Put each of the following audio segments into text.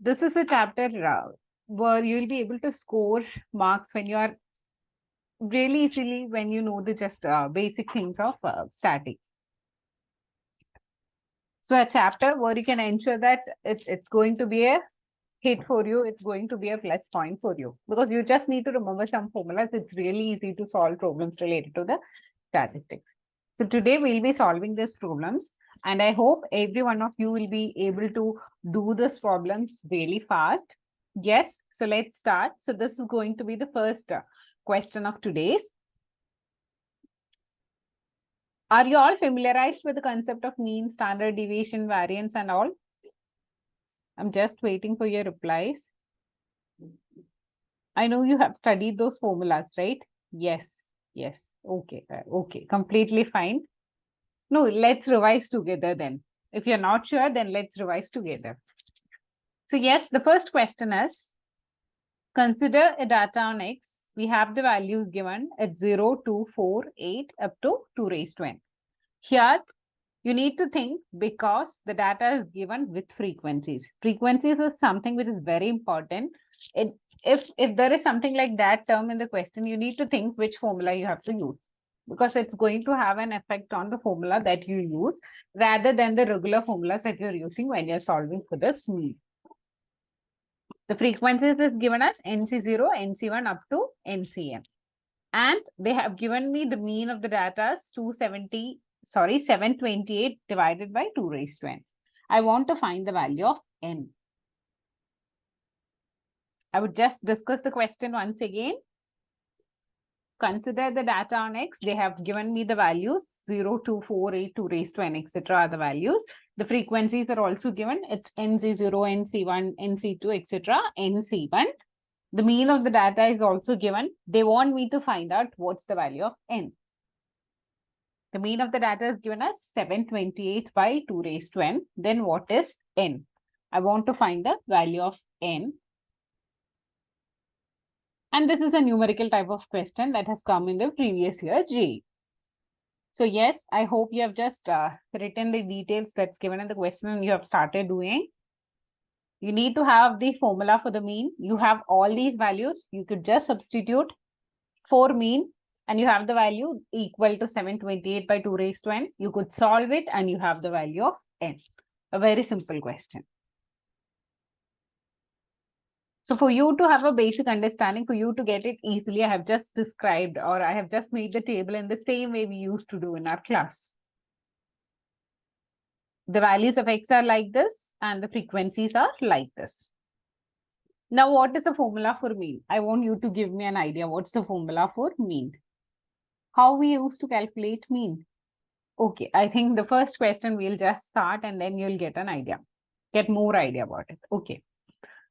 this is a chapter where you'll be able to score marks when you are really easily when you know the just basic things of static. So a chapter where you can ensure that it's going to be a hit for you, it's going to be a plus point for you because you just need to remember some formulas. It's really easy to solve problems related to the statistics. So today we'll be solving these problems and I hope every one of you will be able to do these problems really fast. Yes, so let's start. So this is going to be the first question of today's. Are you all familiarized with the concept of mean, standard deviation, variance and all? I'm just waiting for your replies. I know you have studied those formulas, right? Yes, yes. Okay, okay, completely fine. No, let's revise together then. If you're not sure, then let's revise together. So yes, the first question is, consider a data on X. We have the values given at 0, 2, 4, 8 up to 2 raised to n. Here, you need to think because the data is given with frequencies. Frequencies is something which is very important. If there is something like that term in the question, you need to think which formula you have to use because it's going to have an effect on the formula that you use rather than the regular formulas that you're using when you're solving for this mean. The frequencies is given as NC0, NC1 up to NCN. And they have given me the mean of the data as 728 divided by 2 raised to n. I want to find the value of n. I would just discuss the question once again. Consider the data on X. They have given me the values 0, 2, 4, 8, 2 raised to n, etc. are the values. The frequencies are also given. It's NC0, NC1, NC2, etc. NC1. The mean of the data is also given. They want me to find out what's the value of n. The mean of the data is given as 728 by 2 raised to n. Then what is n? I want to find the value of n. And this is a numerical type of question that has come in the previous year JEE. So yes, I hope you have just written the details that's given in the question and you have started doing. You need to have the formula for the mean. You have all these values. You could just substitute for mean and you have the value equal to 728 by 2 raised to n. You could solve it and you have the value of n. A very simple question. So for you to have a basic understanding, for you to get it easily, I have just described or I have just made the table in the same way we used to do in our class. The values of X are like this and the frequencies are like this. Now, what is the formula for mean? I want you to give me an idea. What's the formula for mean? How we used to calculate mean? Okay, I think the first question we'll just start and then you'll get an idea, get more idea about it. Okay.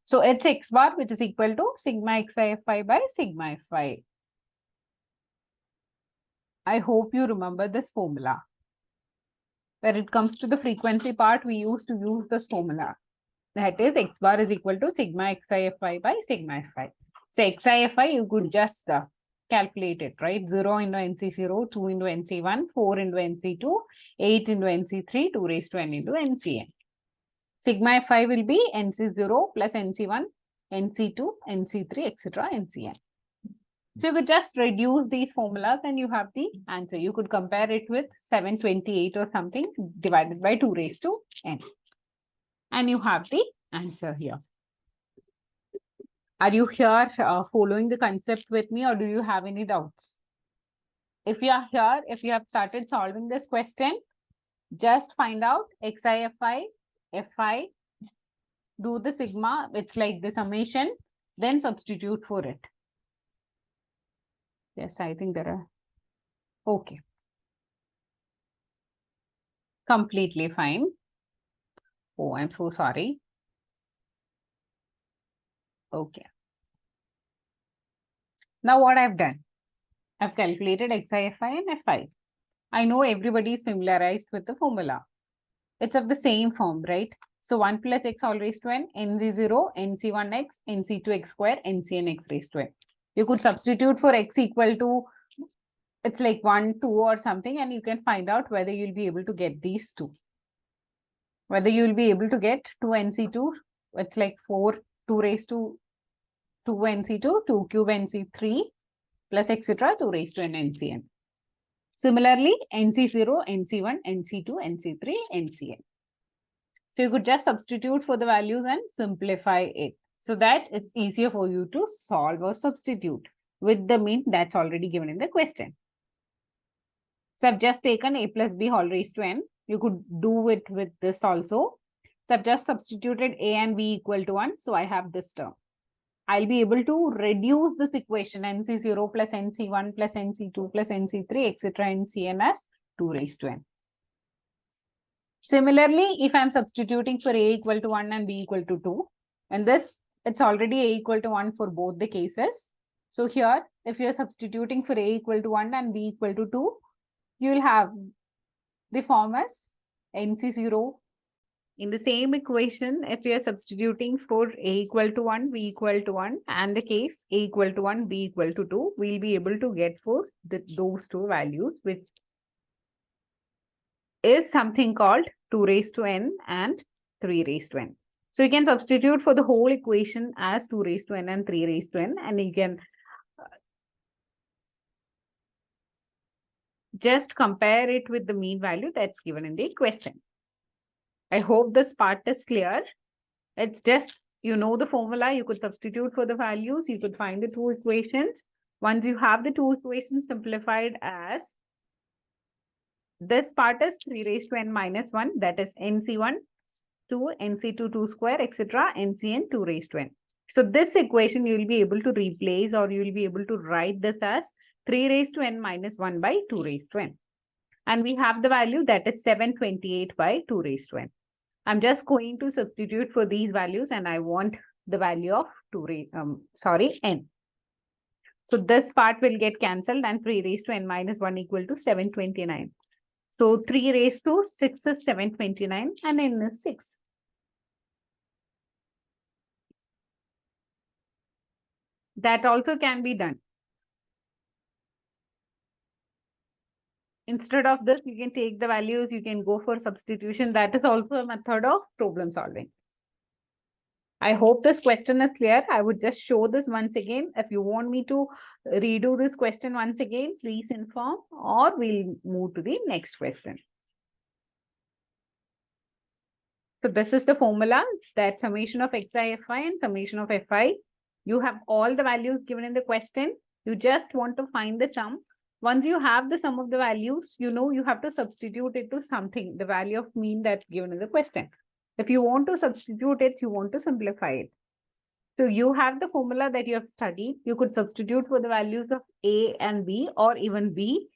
So it's X bar, which is equal to sigma xi fi by sigma fi. I hope you remember this formula. When it comes to the frequency part, we used to use this formula. That is X bar is equal to sigma xi fi by sigma fi. So xi fi, you could just calculate it, right? 0 into NC0, 2 into NC1, 4 into NC2, 8 into NC3, 2 raised to n into NCn. Sigma fi will be NC0 plus NC1, NC2, NC3, etc. NCn. So you could just reduce these formulas and you have the answer. You could compare it with 728 or something divided by 2 raised to n. And you have the answer here. Are you here following the concept with me or do you have any doubts? If you are here, if you have started solving this question, just find out xi, fi, do the sigma, it's like the summation, then substitute for it. Yes, I think there are. Okay. Completely fine. Oh, I'm so sorry. Okay. Now what I've done, I've calculated xi, fi and fi. I know everybody is familiarized with the formula. It's of the same form, right? So 1 plus x all raised to n, nc0, nc1x, nc2x square, ncnx raised to n. You could substitute for x equal to, it's like 1, 2 or something, and you can find out whether you'll be able to get these two. Whether you will be able to get 2 nc2 it's like 4, 2 raised to 2 NC2, 2 cube NC3 plus etc. 2 raised to n NCN. Similarly, NC0, NC1, NC2, NC3, NCN. So you could just substitute for the values and simplify it so that it's easier for you to solve or substitute with the mean that's already given in the question. So I've just taken a plus b whole raised to n. You could do it with this also. So I've just substituted a and b equal to 1. So I have this term. I'll be able to reduce this equation NC0 plus NC1 plus NC2 plus NC3 etc. NCN as 2 raised to n. Similarly, if I'm substituting for a equal to 1 and b equal to 2, and this, it's already a equal to 1 for both the cases. So here, if you're substituting for a equal to 1 and b equal to 2, you will have the form as NC0. In the same equation, if you are substituting for a equal to 1, b equal to 1, and the case a equal to 1, b equal to 2, we'll be able to get for those two values, which is something called 2 raised to n and 3 raised to n. So you can substitute for the whole equation as 2 raised to n and 3 raised to n, and you can just compare it with the mean value that's given in the question. I hope this part is clear. It's just, you know the formula, you could substitute for the values, you could find the two equations. Once you have the two equations simplified as, this part is 3 raised to n minus 1, that is NC1, 2, NC2, 2 square, etc. NCN, 2 raised to n. So this equation you will be able to replace, or you will be able to write this as 3 raised to n minus 1 by 2 raised to n. And we have the value that is 728 by 2 raised to n. I'm just going to substitute for these values, and I want the value of n. So this part will get cancelled, and 3 raised to n minus 1 equal to 729. So 3 raised to 6 is 729 and n is 6. That also can be done. Instead of this, you can take the values, you can go for substitution. That is also a method of problem solving. I hope this question is clear. I would just show this once again. If you want me to redo this question once again, please inform, or we'll move to the next question. So this is the formula, that summation of xi fi and summation of fi. You have all the values given in the question. You just want to find the sum. Once you have the sum of the values, you know you have to substitute it to something, the value of mean that's given in the question. If you want to substitute it, you want to simplify it. So you have the formula that you have studied. You could substitute for the values of a and b, or even b,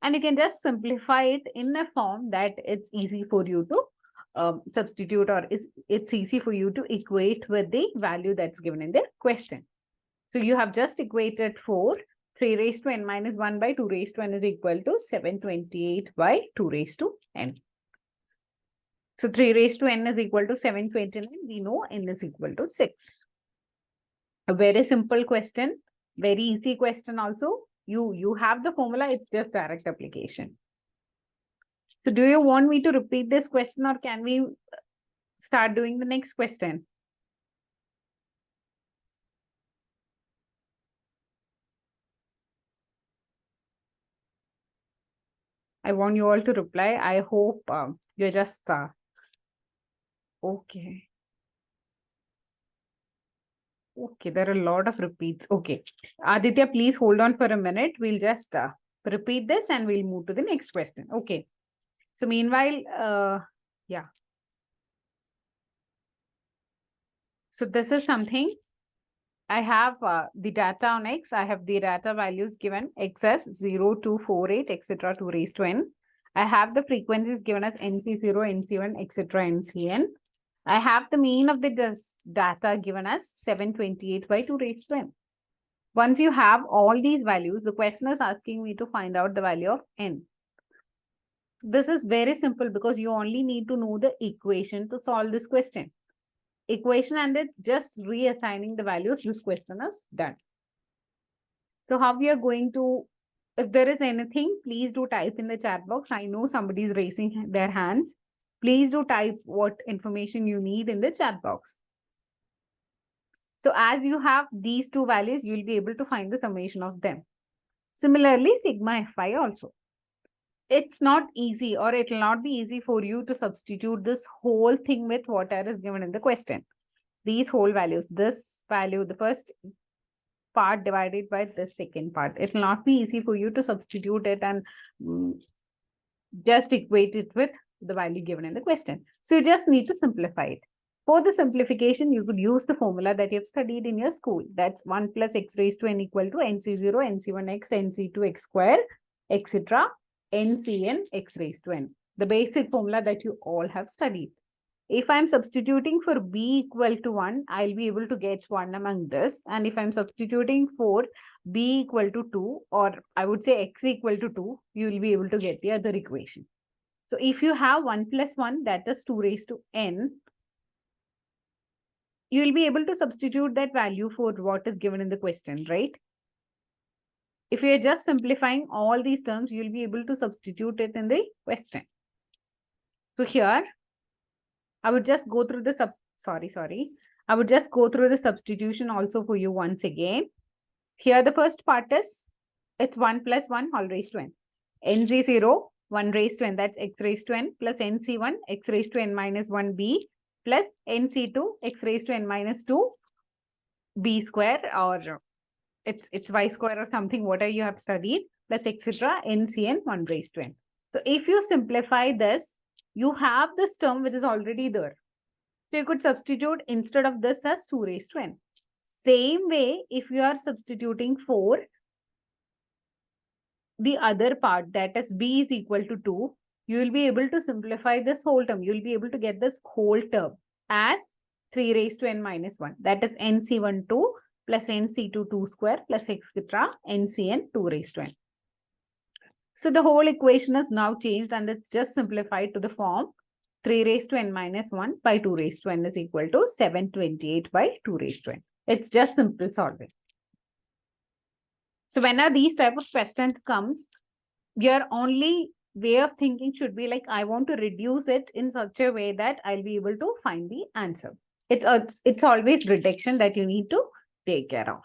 and you can just simplify it in a form that it's easy for you to substitute, or it's easy for you to equate with the value that's given in the question. So you have just equated for 3 raised to n minus 1 by 2 raised to n is equal to 728 by 2 raised to n. So 3 raised to n is equal to 729. We know n is equal to 6. A very simple question, very easy question also. You have the formula, it's just direct application. So do you want me to repeat this question, or can we start doing the next question? I want you all to reply. I hope you're just okay. Okay, there are a lot of repeats. Okay. Aditya, please hold on for a minute. We'll just repeat this and we'll move to the next question. Okay. So meanwhile, yeah. So this is something. I have the data on x. I have the data values given x as 0, 2, 4, 8, etc. to raised to n. I have the frequencies given as NC0, NC1, etc. NCN. I have the mean of the data given as 728 by 2 raised to n. Once you have all these values, the question is asking me to find out the value of n. This is very simple because you only need to know the equation to solve this question. Equation, and it's just reassigning the values. This question is done. So how we are going to, if there is anything, please do type in the chat box. I know somebody is raising their hands. Please do type what information you need in the chat box. So as you have these two values, you'll be able to find the summation of them. Similarly, sigma Fi also. It's not easy, or it will not be easy for you to substitute this whole thing with whatever is given in the question. These whole values, this value, the first part divided by the second part. It will not be easy for you to substitute it and just equate it with the value given in the question. So you just need to simplify it. For the simplification, you could use the formula that you have studied in your school. That's 1 plus x raised to n equal to nc0, nc1x, nc2 x square, etc. ncn x raised to n. The basic formula that you all have studied. If I'm substituting for b equal to 1, I'll be able to get 1 among this. And if I'm substituting for b equal to 2, or I would say x equal to 2, you will be able to get the other equation. So if you have 1 plus 1, that is 2 raised to n, you will be able to substitute that value for what is given in the question, right? If you are just simplifying all these terms, you'll be able to substitute it in the question. So here, I would just go through the I would just go through the substitution also for you once again. Here, the first part is, it's 1 plus 1 all raised to n. nc0, 1 raised to n, that's x raised to n, plus nc1, x raised to n minus 1b, plus nc2, x raised to n minus 2, b square, or it's y square or something, whatever you have studied, plus etc. ncn 1 raised to n. So if you simplify this, you have this term which is already there. So you could substitute instead of this as 2 raised to n. Same way, if you are substituting for the other part, that is b is equal to 2, you will be able to simplify this whole term. You will be able to get this whole term as 3 raised to n minus 1. That is nc1 2 plus nc2 2 square plus etc. ncn 2 raised to n. So the whole equation is now changed and it's just simplified to the form 3 raised to n minus 1 by 2 raised to n is equal to 728 by 2 raised to n. It's just simple solving. So whenever these type of questions comes, your only way of thinking should be like, I want to reduce it in such a way that I'll be able to find the answer. It's always reduction that you need to take care of.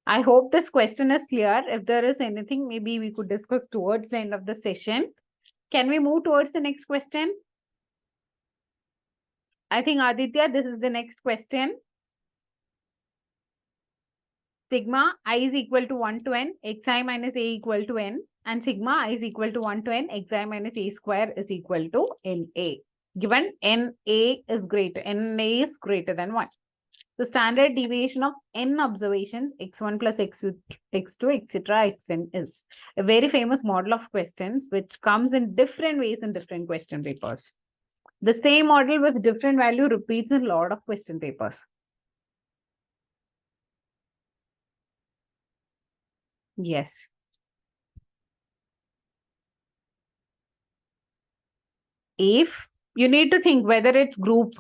I hope this question is clear. If there is anything, maybe we could discuss towards the end of the session. Can we move towards the next question? I think Aditya, this is the next question. Sigma I is equal to 1 to n, xi minus a equal to n, and sigma I is equal to 1 to n, xi minus a square is equal to na. Given na is greater than 1. The standard deviation of n observations, x1 plus x2, etc., xn is a very famous model of questions which comes in different ways in different question papers. The same model with different value repeats in a lot of question papers. Yes. If you need to think whether it's group,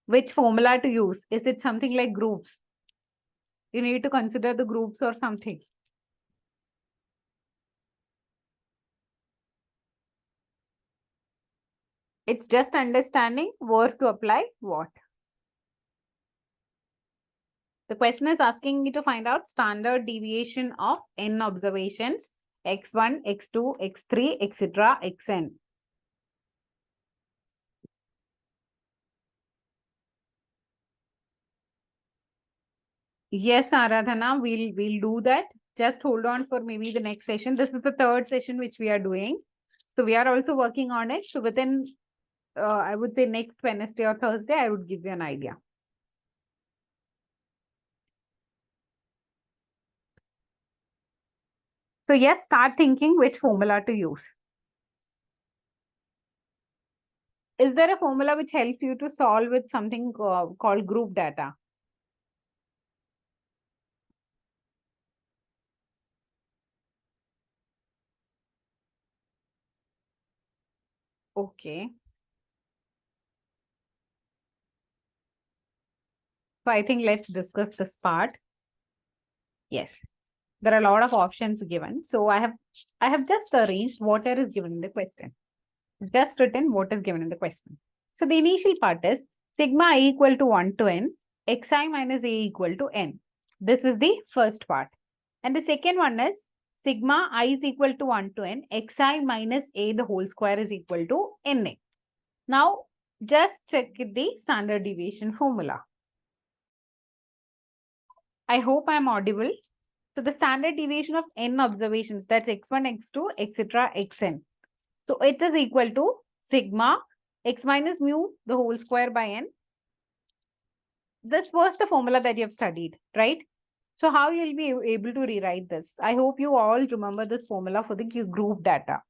which formula to use. Is it something like groups? You need to consider the groups or something. It's just understanding where to apply what. The question is asking me to find out standard deviation of n observations, x1, x2, x3, etc., xn. Yes, Aradhana, we'll do that. Just hold on for maybe the next session. This is the third session which we are doing. So we are also working on it. So within, I would say next Wednesday or Thursday, I would give you an idea. So yes, start thinking which formula to use. Is there a formula which helps you to solve with something called group data? Okay. So I think let's discuss this part. Yes. There are a lot of options given. So I have just arranged whatever is given in the question. Just written what is given in the question. So the initial part is sigma I equal to 1 to n, xi minus a equal to n. This is the first part. And the second one is sigma I is equal to 1 to n, xi minus a the whole square is equal to na. Now, just check the standard deviation formula. I hope I am audible. So the standard deviation of n observations, that's x1, x2, etc., xn. So it is equal to sigma x minus mu the whole square by n. This was the formula that you have studied, right? So how you'll be able to rewrite this? I hope you all remember this formula for the group data.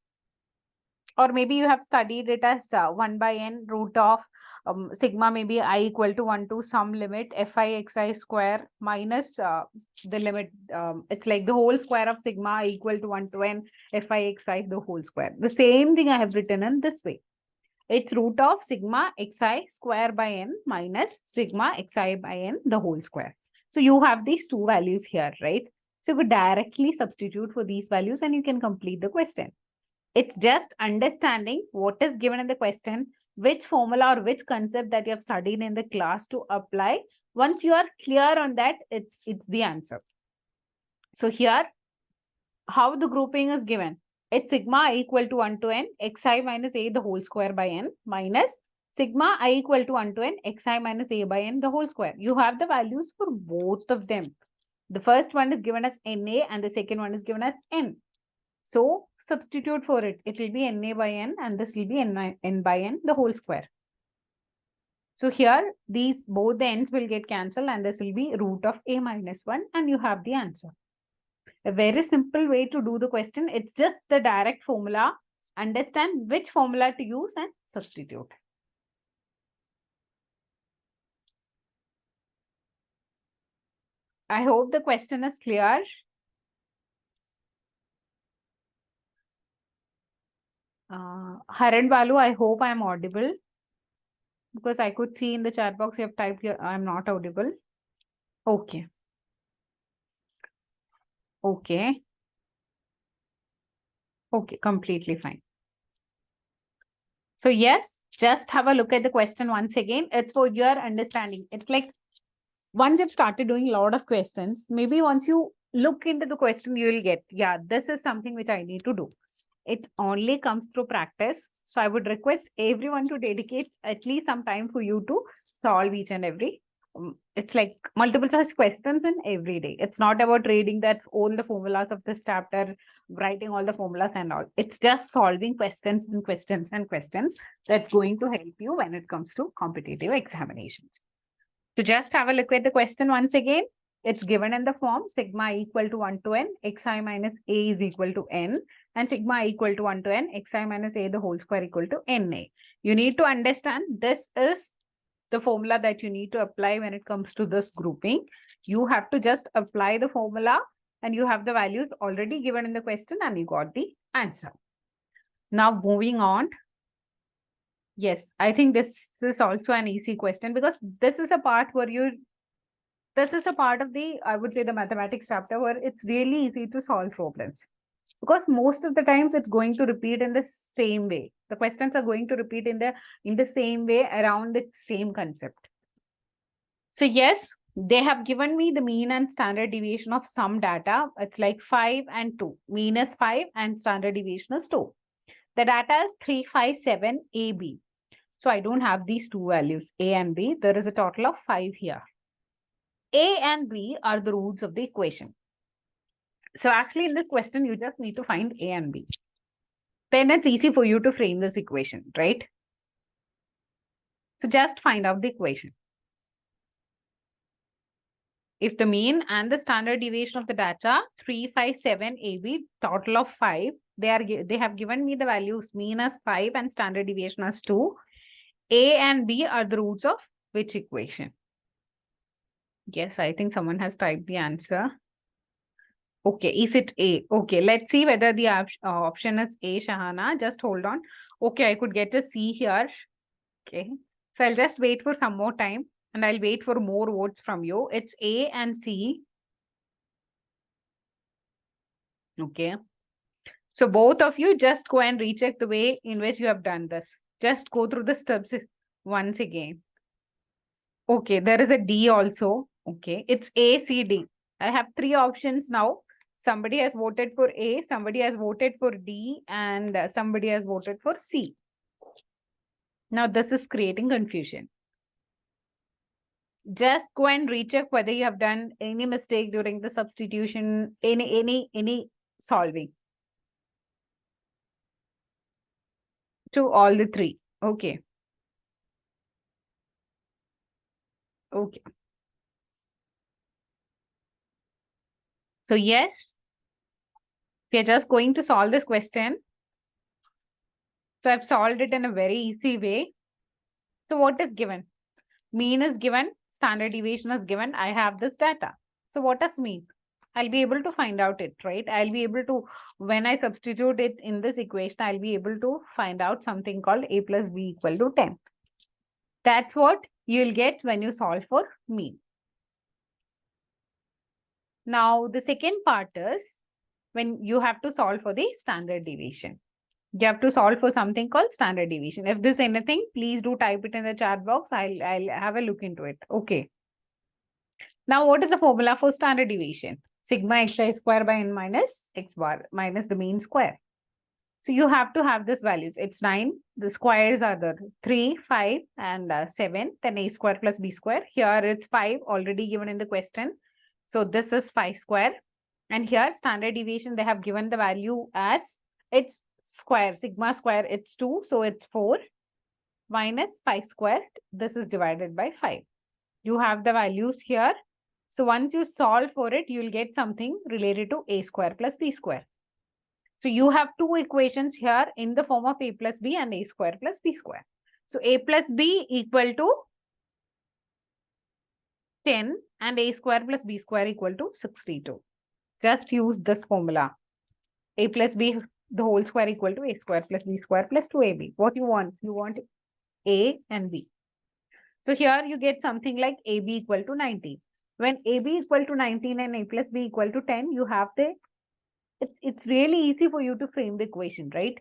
Or maybe you have studied it as 1 by n root of sigma maybe I equal to 1 to some limit fi xi square minus the limit. It's like the whole square of sigma I equal to 1 to n fi xi the whole square. The same thing I have written in this way. It's root of sigma xi square by n minus sigma xi by n the whole square. So you have these two values here, right? So you could directly substitute for these values and you can complete the question. It's just understanding what is given in the question, which formula or which concept that you have studied in the class to apply. Once you are clear on that, it's the answer. So here, how the grouping is given. It's sigma I equal to 1 to n xi minus a the whole square by n minus sigma I equal to 1 to n xi minus a by n the whole square. You have the values for both of them. The first one is given as na and the second one is given as n. So substitute for it. It will be na by n and this will be n by n the whole square. So here these both the n's will get cancelled and this will be root of a minus 1 and you have the answer. A very simple way to do the question. It's just the direct formula. Understand which formula to use and substitute. I hope the question is clear. Haran Balu, I hope I am audible. Because I could see in the chat box you have typed here, I am not audible. Okay. Okay. Okay, completely fine. So yes, just have a look at the question once again. It's for your understanding. It's like once you've started doing a lot of questions, maybe once you look into the question, you will get, yeah, this is something which I need to do. It only comes through practice. So I would request everyone to dedicate at least some time for you to solve each and every. It's like multiple choice questions in every day. It's not about reading that all the formulas of this chapter, writing all the formulas and all. It's just solving questions and questions and questions that's going to help you when it comes to competitive examinations. So just have a look at the question once again. It's given in the form sigma equal to 1 to n, xi minus a is equal to n, and sigma equal to 1 to n, xi minus a the whole square equal to na. You need to understand this is the formula that you need to apply when it comes to this grouping. You have to just apply the formula and you have the values already given in the question and you got the answer. Now moving on. Yes, I think this is also an easy question because this is a part where this is a part of the, I would say, the mathematics chapter where it's really easy to solve problems. Because most of the times it's going to repeat in the same way. The questions are going to repeat in the same way around the same concept. So yes, they have given me the mean and standard deviation of some data. It's like 5 and 2. Mean is 5 and standard deviation is 2. The data is 357 AB. So I don't have these two values, A and B. There is a total of 5 here. A and B are the roots of the equation. So actually in this question, you just need to find A and B. Then it's easy for you to frame this equation, right? So just find out the equation. If the mean and the standard deviation of the data 357 AB, total of 5, they have given me the values mean as 5 and standard deviation as 2. A and B are the roots of which equation? Yes, I think someone has typed the answer. Okay, is it A? Okay, let's see whether the option is A, Shahana. Just hold on. Okay, I could get a C here. Okay, so I'll just wait for some more time and I'll wait for more votes from you. It's A and C. Okay. So both of you just go and recheck the way in which you have done this. Just go through the steps once again. Okay, there is a D also. Okay, it's A, C, D. I have three options now. Somebody has voted for A, somebody has voted for D, and somebody has voted for C. Now this is creating confusion. Just go and recheck whether you have done any mistake during the substitution, any solving to all the three. Okay. Okay. So yes, we are just going to solve this question. So I've solved it in a very easy way. So what is given? Mean is given, standard deviation is given. I have this data. So what does mean? I'll be able to find out it, right? I'll be able to, when I substitute it in this equation, I'll be able to find out something called A plus B equal to 10. That's what you'll get when you solve for mean. Now, the second part is when you have to solve for the standard deviation. You have to solve for something called standard deviation. If there's anything, please do type it in the chat box. I'll have a look into it. Okay. Now, what is the formula for standard deviation? Sigma xi square by n minus x bar minus the mean square. So you have to have this values. It's 9. The squares are the 3, 5, and 7. Then a square plus b square. Here it's 5 already given in the question. So this is 5 square. And here standard deviation, they have given the value as it's square, sigma square, it's 2. So it's 4 minus 5 squared. This is divided by 5. You have the values here. So once you solve for it, you'll get something related to a square plus b square. So you have two equations here in the form of a plus b and a square plus b square. So a plus b equal to 10 and a square plus b square equal to 62. Just use this formula. A plus b, the whole square equal to a square plus b square plus 2ab. What you want? You want a and b. So here you get something like ab equal to 19. When ab equal to 19 and a plus b equal to 10, you have the, it's really easy for you to frame the equation, right?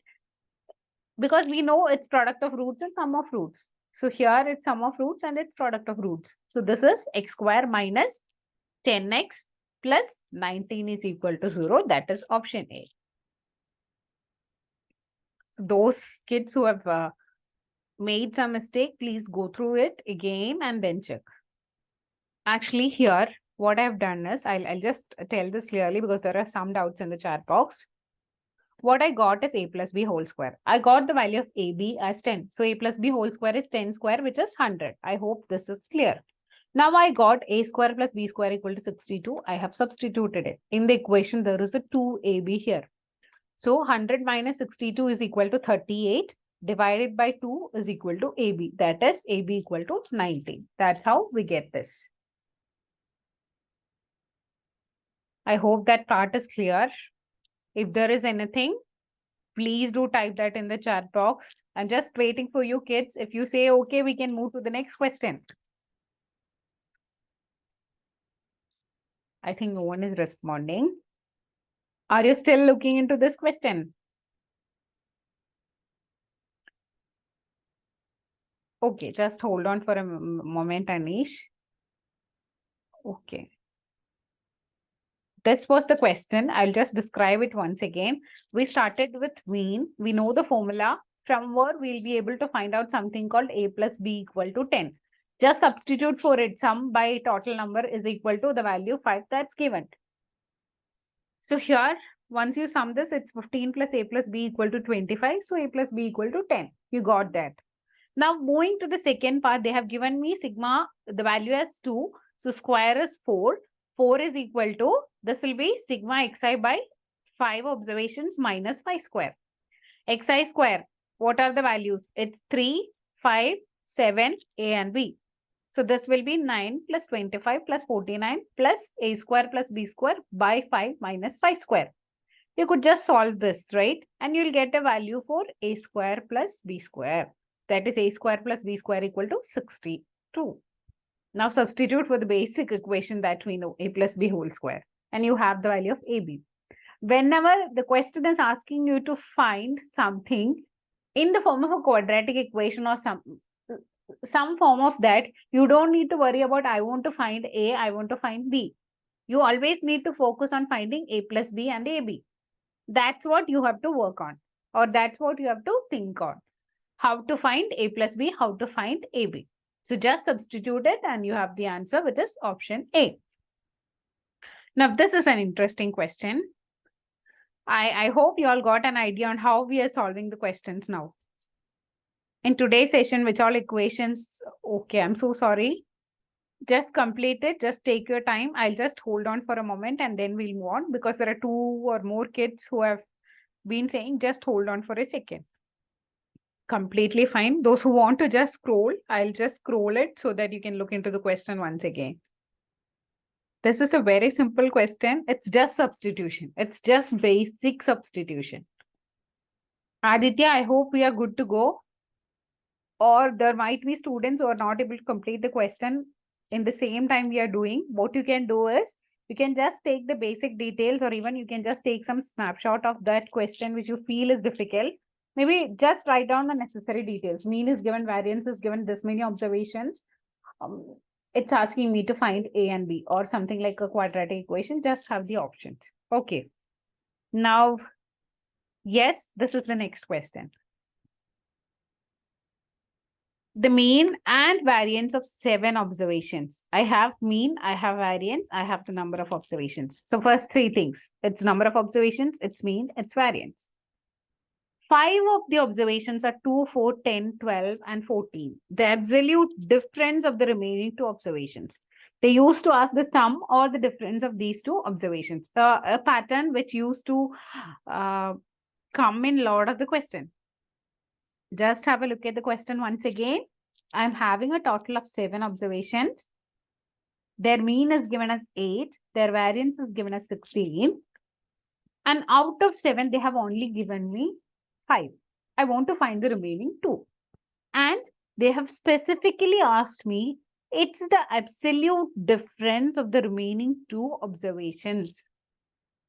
Because we know it's product of roots and sum of roots. So here it's sum of roots and it's product of roots. So this is x square minus 10x plus 19 is equal to 0. That is option A. So those kids who have made some mistake, please go through it again and then check. Actually, here, what I've done is, I'll just tell this clearly because there are some doubts in the chat box. What I got is a plus b whole square. I got the value of ab as 10. So a plus b whole square is 10 square, which is 100. I hope this is clear. Now I got a square plus b square equal to 62. I have substituted it. In the equation, there is a 2ab here. So 100 minus 62 is equal to 38. Divided by 2 is equal to ab. That is ab equal to 90. That's how we get this. I hope that part is clear. If there is anything, please do type that in the chat box. I'm just waiting for you kids. If you say okay, we can move to the next question. I think no one is responding. Are you still looking into this question? Okay, just hold on for a moment, Anish. Okay. This was the question. I'll just describe it once again. We started with mean. We know the formula. From where we'll be able to find out something called a plus b equal to 10. Just substitute for it. Sum by total number is equal to the value 5 that's given. So here, once you sum this, it's 15 plus a plus b equal to 25. So a plus b equal to 10. You got that. Now moving to the second part, they have given me sigma, the value as 2. So square is 4. 4 is equal to, this will be sigma xi by 5 observations minus 5 square. Xi square, what are the values? It's 3, 5, 7, a and b. So this will be 9 plus 25 plus 49 plus a square plus b square by 5 minus 5 square. You could just solve this, right? And you'll get a value for a square plus b square. That is a square plus b square equal to 62. Now substitute for the basic equation that we know, a plus b whole square. And you have the value of ab. Whenever the question is asking you to find something in the form of a quadratic equation or some some form of that. You don't need to worry about, I want to find A, I want to find B. You always need to focus on finding A plus B and AB. That's what you have to work on, or that's what you have to think on. How to find A plus B, how to find AB. So just substitute it and you have the answer, which is option A. Now, this is an interesting question. I hope you all got an idea on how we are solving the questions now. In today's session, which all equations, okay, I'm so sorry. Just complete it, just take your time. I'll just hold on for a moment and then we'll move on, because there are 2 or more kids who have been saying just hold on for a second. Completely fine. Those who want to just scroll, I'll just scroll it so that you can look into the question once again. This is a very simple question. It's just substitution. It's just basic substitution. Aditya, I hope we are good to go. Or there might be students who are not able to complete the question in the same time we are doing. What you can do is, you can just take the basic details, or even you can just take some snapshot of that question which you feel is difficult. Maybe just write down the necessary details. Mean is given, variance is given, this many observations. It's asking me to find A and B, or something like a quadratic equation. Just have the options. Okay. Now, yes, this is the next question. The mean and variance of 7 observations. I have mean, I have variance, I have the number of observations. So first 3 things. It's number of observations, it's mean, it's variance. 5 of the observations are 2, 4, 10, 12, and 14. The absolute difference of the remaining 2 observations. They used to ask the sum or the difference of these 2 observations. A pattern which used to come in a lot of the question. Just have a look at the question once again. I'm having a total of 7 observations. Their mean is given as 8. Their variance is given as 16. And out of 7, they have only given me 5. I want to find the remaining 2. And they have specifically asked me, it's the absolute difference of the remaining 2 observations.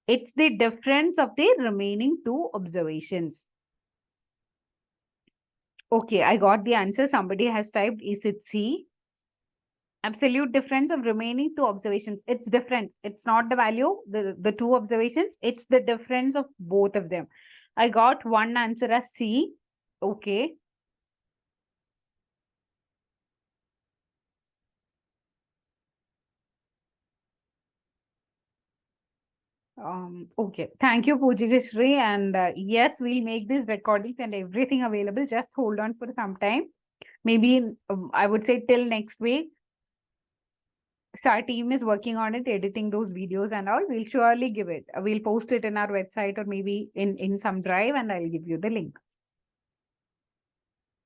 It's the difference of the remaining 2 observations. Okay, I got the answer. Somebody has typed, is it C? Absolute difference of remaining 2 observations. It's different. It's not the value, the 2 observations. It's the difference of both of them. I got one answer as C. Okay. Okay. Thank you, Pujigashri. And yes, we'll make these recordings and everything available. Just hold on for some time. Maybe I would say till next week. So our team is working on it, editing those videos and all. We'll surely give it. We'll post it in our website, or maybe in some drive, and I'll give you the link.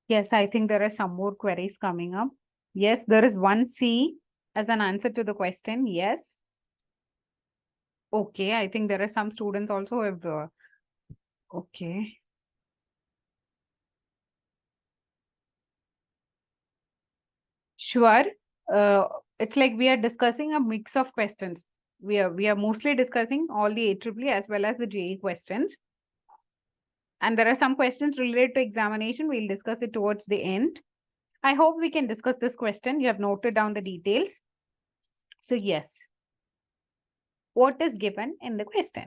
Yes, I think there are some more queries coming up. Yes, there is one C as an answer to the question. Yes. Okay, I think there are some students also have. Okay. Sure. It's like we are discussing a mix of questions. We are mostly discussing all the AAA as well as the JEE questions. And there are some questions related to examination. We'll discuss it towards the end. I hope we can discuss this question. You have noted down the details. So yes, what is given in the question?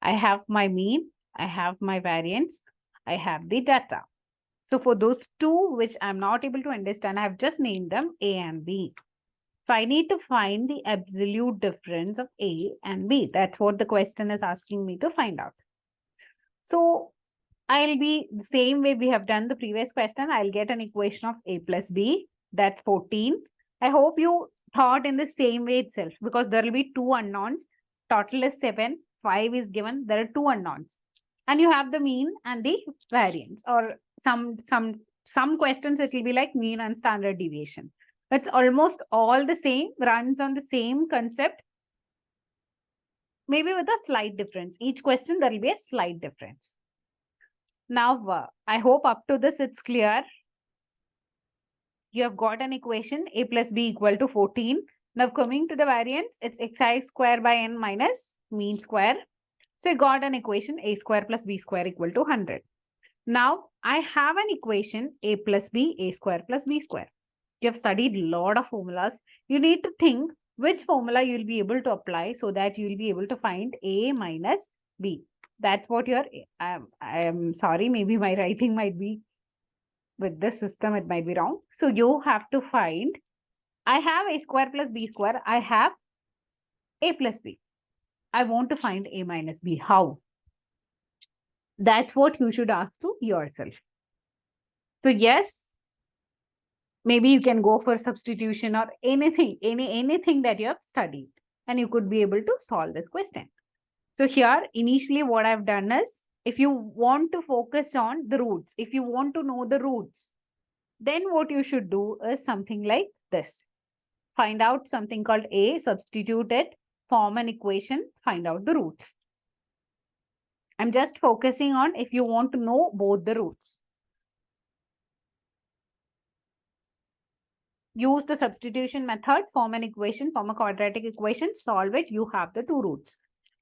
I have my mean, I have my variance, I have the data. So for those 2 which I'm not able to understand, I've just named them A and B. So I need to find the absolute difference of A and B. That's what the question is asking me to find out. So I'll be the same way we have done the previous question. I'll get an equation of A plus B. That's 14. I hope you thought in the same way itself, because there will be 2 unknowns. Total is 7. 5 is given. There are 2 unknowns. And you have the mean and the variance, or some questions it will be like mean and standard deviation. It's almost all the same, runs on the same concept, maybe with a slight difference. Each question there will be a slight difference. Now, I hope up to this it's clear. You have got an equation A plus B equal to 14. Now coming to the variance, it's xi square by n minus mean square. So you got an equation A square plus B square equal to 100. Now I have an equation A plus B, A square plus B square. You have studied a lot of formulas. You need to think which formula you'll be able to apply so that you'll be able to find A minus B. That's what you're, I'm sorry, maybe my writing might be, with this system, it might be wrong. So you have to find, I have A square plus B square. I have A plus B. I want to find A minus B. How? That's what you should ask to yourself. So yes, maybe you can go for substitution or anything, anything that you have studied, and you could be able to solve this question. So here, initially what I've done is, if you want to focus on the roots, if you want to know the roots, then what you should do is something like this. Find out something called A, substitute it, form an equation, find out the roots. I'm just focusing on if you want to know both the roots. Use the substitution method, form an equation, form a quadratic equation, solve it, you have the two roots.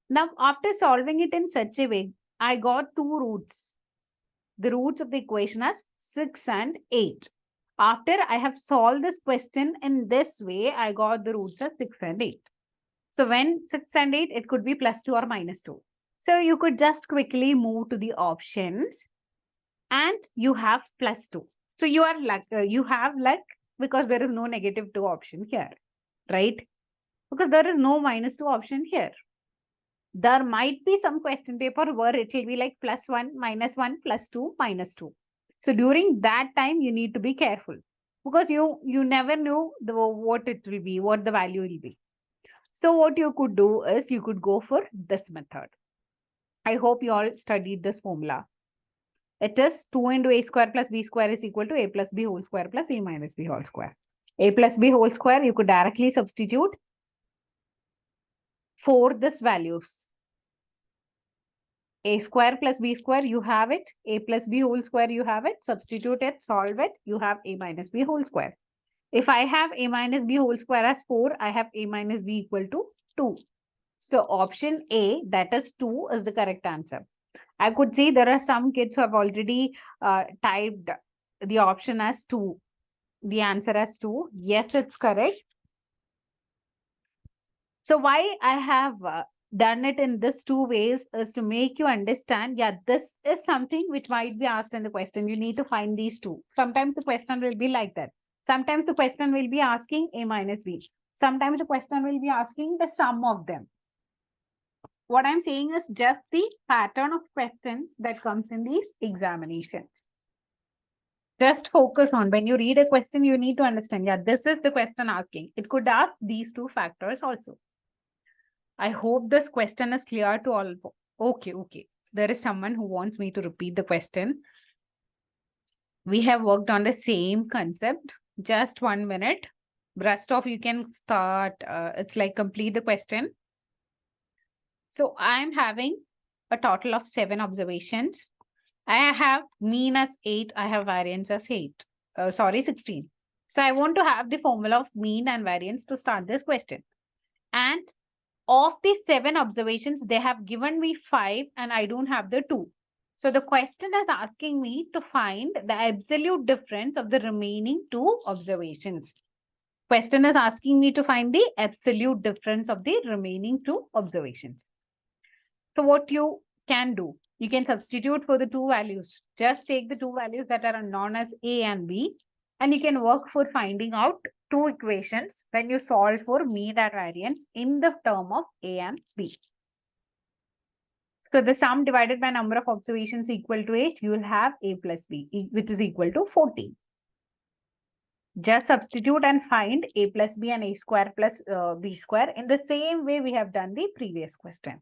Now, after solving it in such a way, I got two roots. The roots of the equation are 6 and 8. After I have solved this question in this way, I got the roots of 6 and 8. So when 6 and 8, it could be plus 2 or minus 2. So you could just quickly move to the options and you have plus 2. So you are luck, you have luck because there is no negative 2 option here, right? Because there is no minus 2 option here. There might be some question paper where it will be like plus 1, minus 1, plus 2, minus 2. So during that time, you need to be careful because you never know what it will be, what the value will be. So what you could do is you could go for this method. I hope you all studied this formula. It is 2 into A square plus B square is equal to A plus B whole square plus A minus B whole square. A plus B whole square, you could directly substitute for this values. A square plus B square, you have it. A plus B whole square, you have it. Substitute it, solve it, you have A minus B whole square. If I have A minus B whole square as 4, I have A minus B equal to 2. So option A, that is 2, is the correct answer. I could see there are some kids who have already typed the option as 2. The answer as 2. Yes, it's correct. So why I have done it in this two ways is to make you understand, yeah, this is something which might be asked in the question. You need to find these two. Sometimes the question will be like that. Sometimes the question will be asking A minus B. Sometimes the question will be asking the sum of them. What I'm saying is just the pattern of questions that comes in these examinations. Just focus on when you read a question, you need to understand, yeah, this is the question asking. It could ask these two factors also. I hope this question is clear to all. Okay. There is someone who wants me to repeat the question. We have worked on the same concept. Just 1 minute. Rest off, you can start. It's like complete the question. So I'm having a total of 7 observations. I have mean as 8. I have variance as 8. 16. So I want to have the formula of mean and variance to start this question. And of the 7 observations, they have given me 5 and I don't have the 2. So the question is asking me to find the absolute difference of the remaining 2 observations. Question is asking me to find the absolute difference of the remaining 2 observations. So what you can do, you can substitute for the 2 values. Just take the 2 values that are known as A and B, and you can work for finding out 2 equations when you solve for mean and variance in the term of A and B. So the sum divided by number of observations equal to 8, you will have A plus B, which is equal to 14. Just substitute and find A plus B and A square plus B square in the same way we have done the previous question.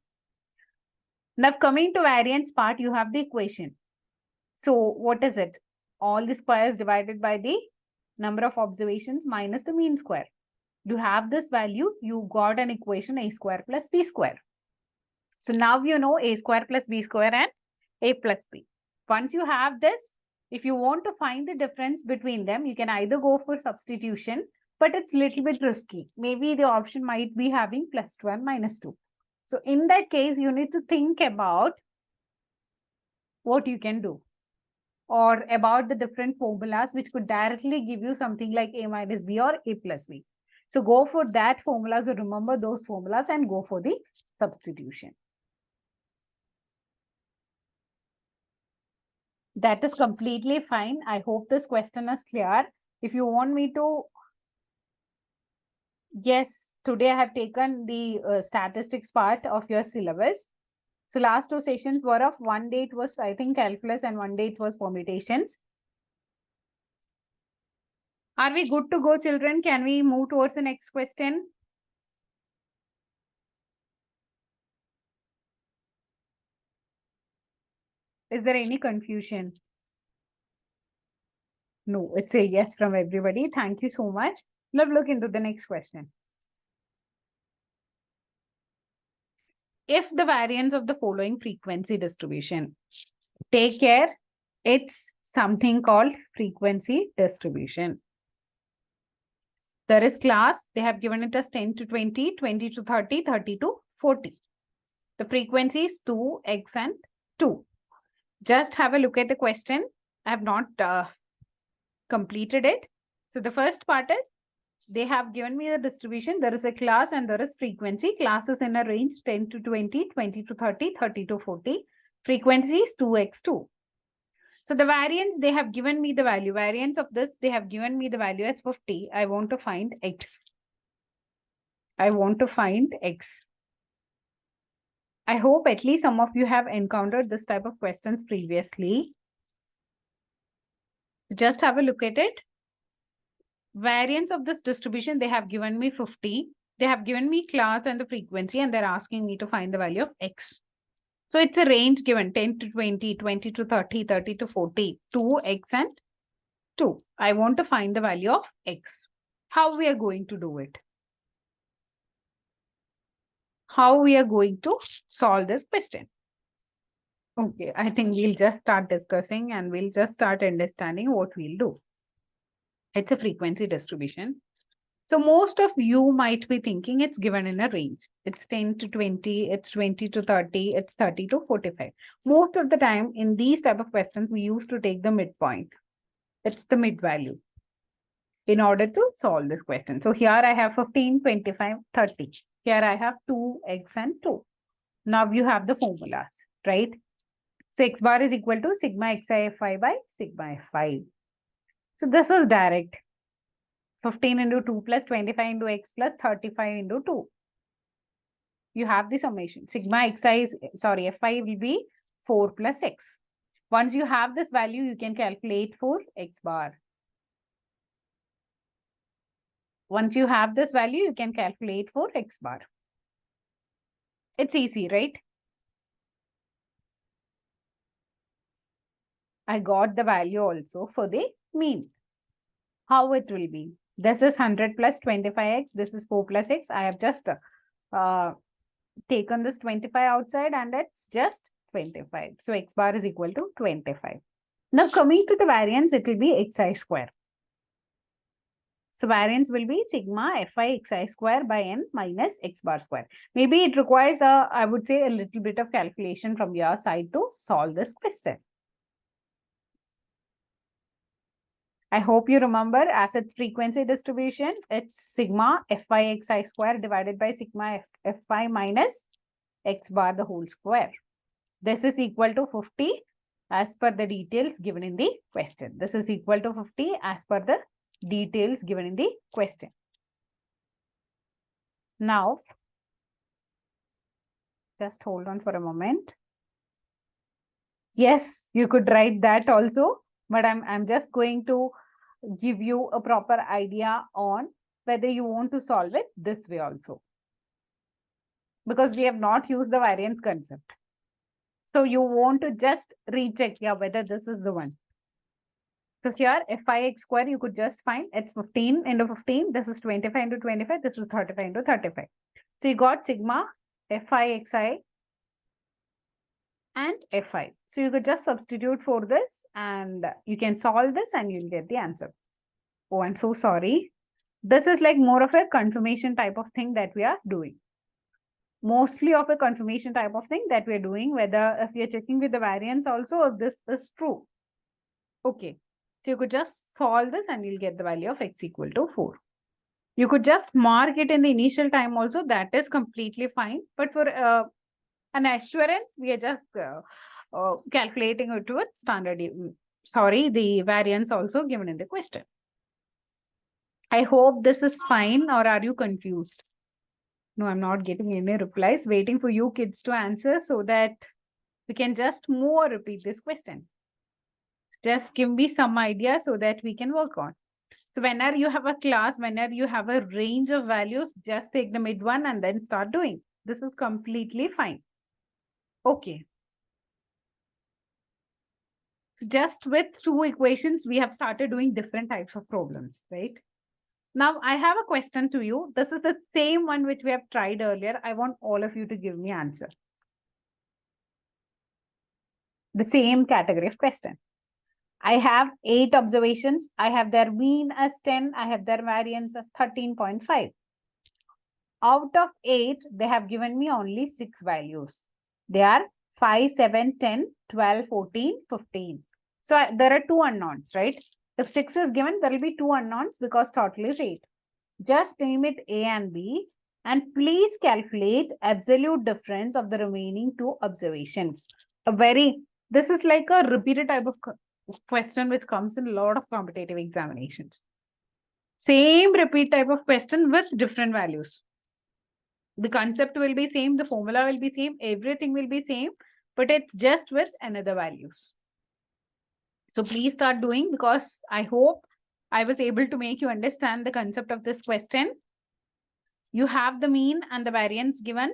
Now coming to variance part, you have the equation. So what is it? All the squares divided by the number of observations minus the mean square. You have this value, you got an equation A square plus B square. So now you know A square plus B square and A plus B. Once you have this, if you want to find the difference between them, you can either go for substitution, but it's a little bit risky. Maybe the option might be having plus 2 and minus 2. So in that case, you need to think about what you can do. or about the different formulas which could directly give you something like A minus B or A plus B. So go for that formula. So remember those formulas and go for the substitution. That is completely fine. I hope this question is clear. If you want me to, yes, today I have taken the statistics part of your syllabus. So last two sessions were of one day it was, I think, calculus, and one day it was permutations. Are we good to go, children? Can we move towards the next question? Is there any confusion? No, it's a yes from everybody. Thank you so much. Let's look into the next question. If the variance of the following frequency distribution, take care, it's something called frequency distribution. There is class, they have given it as 10 to 20, 20 to 30, 30 to 40. The frequency is 2x and 2. Just have a look at the question. I have not completed it. So the first part is, they have given me the distribution. There is a class and there is frequency. Class is in a range 10 to 20, 20 to 30, 30 to 40. Frequency is 2x2. So the variance, they have given me the value. Variance of this, they have given me the value as 50. I want to find x. I want to find x. I hope at least some of you have encountered this type of questions previously. Just have a look at it. Variance of this distribution, they have given me 50. They have given me class and the frequency, and they're asking me to find the value of x. So it's a range given 10 to 20, 20 to 30, 30 to 40, 2x and 2. I want to find the value of x. How we are going to do it? How we are going to solve this question? Okay, I think we'll just start discussing and we'll just start understanding what we'll do. It's a frequency distribution. So most of you might be thinking it's given in a range. It's 10 to 20, it's 20 to 30, it's 30 to 45. Most of the time in these type of questions, we used to take the midpoint. It's the mid value in order to solve this question. So here I have 15, 25, 30. Here I have 2x and 2. Now you have the formulas, right? So x bar is equal to sigma xi fi by sigma fi. So this is direct. 15 into 2 plus 25 into x plus 35 into 2. You have the summation. Sigma xi is, sorry, fi will be 4 plus x. Once you have this value, you can calculate for x bar. Once you have this value, you can calculate for x bar. It's easy, right? I got the value also for the mean. How it will be? This is 100 plus 25x. This is 4 plus x. I have just taken this 25 outside and it's just 25. So x bar is equal to 25. Now coming to the variance, it will be xi square. So variance will be sigma fi xi square by n minus x bar square. Maybe it requires I would say a little bit of calculation from your side to solve this question. I hope you remember, as its frequency distribution, it's sigma fi xi square divided by sigma fi minus x bar the whole square. This is equal to 50 as per the details given in the question. This is equal to 50 as per the details given in the question. Now, just hold on for a moment. Yes, you could write that also, but I'm just going to give you a proper idea on whether you want to solve it this way also. Because we have not used the variance concept. So you want to just recheck whether this is the one. So here, fi x square, you could just find it's 15 into 15. This is 25 into 25. This is 35 into 35. So you got sigma fi xi and fi. So you could just substitute for this and you can solve this and you'll get the answer. Oh, I'm so sorry. This is like more of a confirmation type of thing that we are doing. Mostly of a confirmation type of thing that we're doing, whether if you're checking with the variance also, if this is true. Okay. So you could just solve this and you'll get the value of x equal to 4. You could just mark it in the initial time also. That is completely fine. But for an assurance, we are just calculating it with standard, the variance also given in the question. I hope this is fine, or are you confused? No, I'm not getting any replies. Waiting for you kids to answer so that we can just move or repeat this question. Just give me some idea so that we can work on. So whenever you have a class, whenever you have a range of values, just take the mid one and then start doing. This is completely fine. Okay. So just with two equations, we have started doing different types of problems, right? Now I have a question to you. This is the same one which we have tried earlier. I want all of you to give me answer. The same category of question. I have 8 observations. I have their mean as 10. I have their variance as 13.5. Out of 8, they have given me only 6 values. They are 5, 7, 10, 12, 14, 15. So there are 2 unknowns, right? If 6 is given, there will be 2 unknowns because total is 8. Just name it A and B and please calculate absolute difference of the remaining 2 observations. This is like a repeated type of question which comes in a lot of competitive examinations. Same repeat type of question with different values. The concept will be same, the formula will be same, everything will be same, but it's just with another values. So please start doing, because I hope I was able to make you understand the concept of this question. You have the mean and the variance given.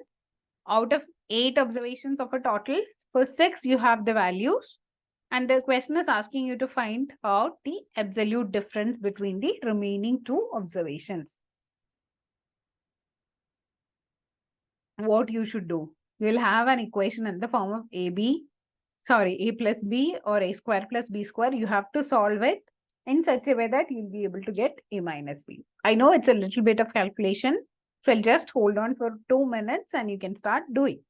Out of 8 observations of a total, for 6 you have the values. And the question is asking you to find out the absolute difference between the remaining 2 observations. What you should do, you will have an equation in the form of a plus b or a square plus b square. You have to solve it in such a way that you'll be able to get a minus b. I know it's a little bit of calculation, so I'll just hold on for 2 minutes and you can start doing.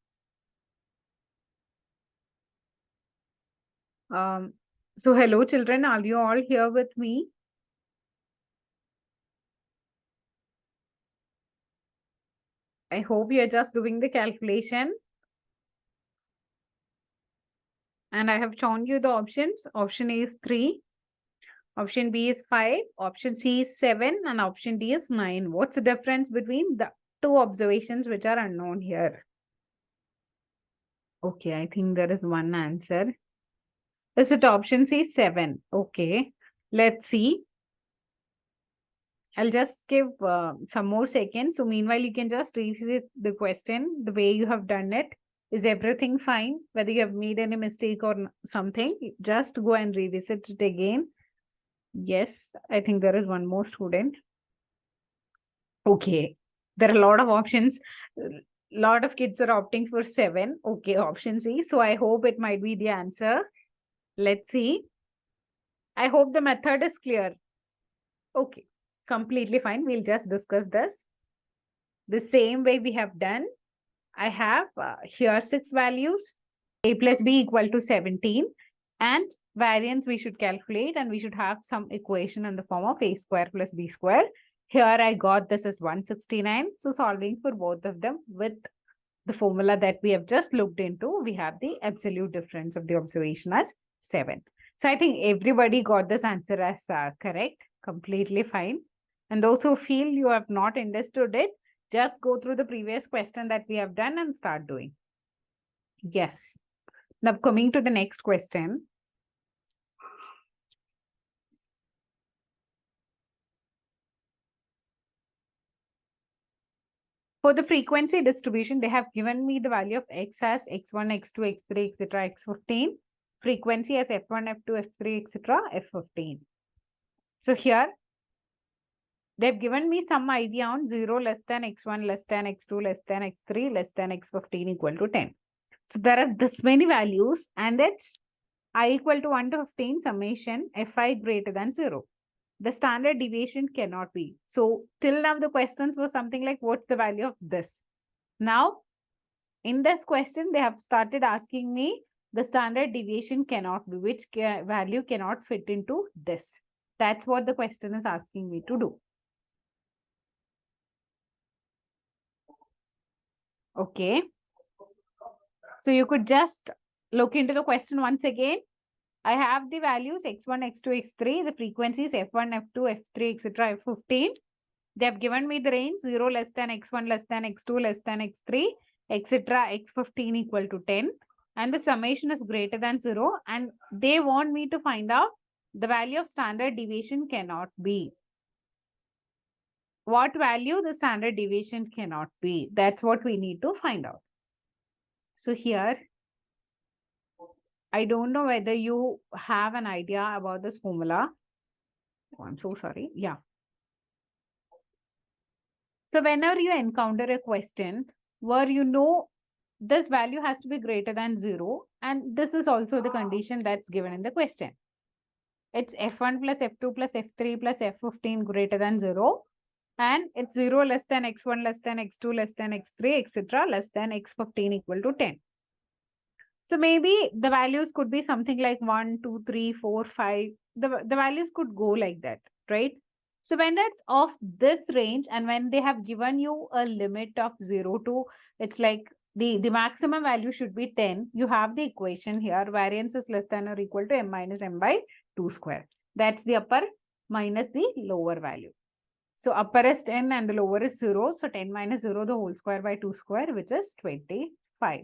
So hello children, are you all here with me? I hope you're just doing the calculation. And I have shown you the options. Option A is 3. Option B is 5. Option C is 7. And option D is 9. What's the difference between the 2 observations which are unknown here? Okay, I think there is one answer. Is it option C, 7? Okay, let's see. I'll just give some more seconds. So meanwhile, you can just revisit the question the way you have done it. Is everything fine? Whether you have made any mistake or something, just go and revisit it again. Yes, I think there is one more student. Okay, there are a lot of options. A lot of kids are opting for 7. Okay, option C. So I hope it might be the answer. Let's see. I hope the method is clear. Okay, completely fine. We'll just discuss this. The same way we have done. I have here 6 values. A plus B equal to 17. And variance we should calculate, and we should have some equation in the form of a square plus b square. Here I got this as 169. So solving for both of them with the formula that we have just looked into, we have the absolute difference of the observation as 7. So I think everybody got this answer as correct, completely fine. And those who feel you have not understood it, just go through the previous question that we have done and start doing. Yes. Now coming to the next question. For the frequency distribution, they have given me the value of x as x1, x2, x3, etc., x15. Frequency as f1, f2, f3, etc., f15. So here, they've given me some idea on 0 less than x1 less than x2 less than x3 less than x15 equal to 10. So there are this many values, and it's I equal to 1 to 15 summation fi greater than 0. The standard deviation cannot be. So till now the questions were something like, what's the value of this? Now, in this question, they have started asking me the standard deviation cannot be, which value cannot fit into this. That's what the question is asking me to do. Okay. So you could just look into the question once again. I have the values x1, x2, x3, the frequencies f1, f2, f3, etc. f15. They have given me the range 0 less than x1 less than x2 less than x3, etc. x15 equal to 10. And the summation is greater than 0. And they want me to find out the value of standard deviation cannot be. What value the standard deviation cannot be? That's what we need to find out. So here, I don't know whether you have an idea about this formula. Oh, I'm so sorry. Yeah. So whenever you encounter a question where you know this value has to be greater than 0, and this is also the condition that's given in the question. It's f1 plus f2 plus f3 plus f15 greater than 0, and it's 0 less than x1 less than x2 less than x3, etc. less than x15 equal to 10. So maybe the values could be something like 1, 2, 3, 4, 5. The values could go like that, right? So when that's of this range and when they have given you a limit of 0 to, it's like the maximum value should be 10. You have the equation here. Variance is less than or equal to m minus m by 2 square. That's the upper minus the lower value. So upper is 10 and the lower is 0. So 10 minus 0 the whole square by 2 square, which is 25.